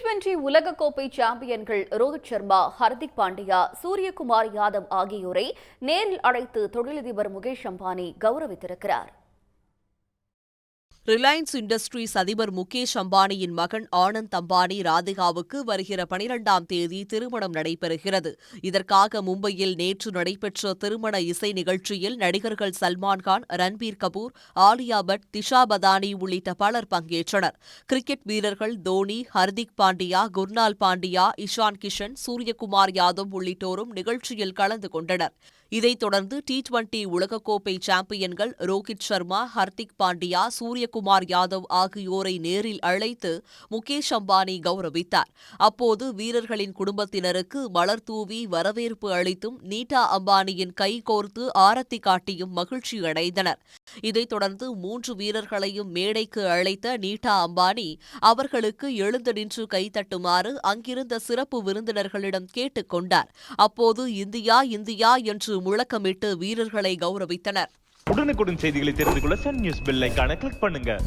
T20 உலகக்கோப்பை சாம்பியன்கள் ரோஹித் சர்மா, ஹர்திக் பாண்டியா, சூரியகுமார் யாதவ் ஆகியோரை நேரில் அழைத்து தொழிலதிபர் முகேஷ் அம்பானி கௌரவித்திருக்கிறார். ரிலையன்ஸ் இண்டஸ்ட்ரீஸ் அதிபர் முகேஷ் அம்பானியின் மகன் ஆனந்த் அம்பானி ராதிகாவுக்கு வருகிற 12ஆம் தேதி திருமணம் நடைபெறுகிறது. இதற்காக மும்பையில் நேற்று நடைபெற்ற திருமண இசை நிகழ்ச்சியில் நடிகர்கள் சல்மான்கான், ரன்பீர் கபூர், ஆலியா பட், திஷா பதானி உள்ளிட்ட பலர் பங்கேற்றனர். கிரிக்கெட் வீரர்கள் தோனி, ஹர்திக் பாண்டியா, குர்னால் பாண்டியா, இஷான் கிஷன், சூரியகுமார் யாதவ் உள்ளிட்டோரும் நிகழ்ச்சியில் கலந்து கொண்டனர். இதைத் தொடர்ந்து T20 உலகக்கோப்பை சாம்பியன்கள் ரோஹித் சர்மா, ஹர்திக் பாண்டியா, சூரியகுமார் யாதவ் ஆகியோரை நேரில் அழைத்து முகேஷ் அம்பானி கௌரவித்தார். அப்போது வீரர்களின் குடும்பத்தினருக்கு மலர் தூவி வரவேற்பு அளித்தும் நீட்டா அம்பானியின் கை கோர்த்து ஆரத்தி காட்டியும் மகிழ்ச்சியடைந்தனர். இதைத் தொடர்ந்து 3 வீரர்களையும் மேடைக்கு அழைத்த நீட்டா அம்பானி அவர்களுக்கு எழுந்து நின்று கைதட்டுமாறு அங்கிருந்த சிறப்பு விருந்தினர்களிடம் கேட்டுக் கொண்டார். அப்போது இந்தியா இந்தியா என்று முழக்கமிட்டு வீரர்களை கௌரவித்தனர். உடனுக்குடன் செய்திகளை தெரிந்து கொள்ள சன் நியூஸ் பெல் ஐகானை கிளிக் பண்ணுங்க.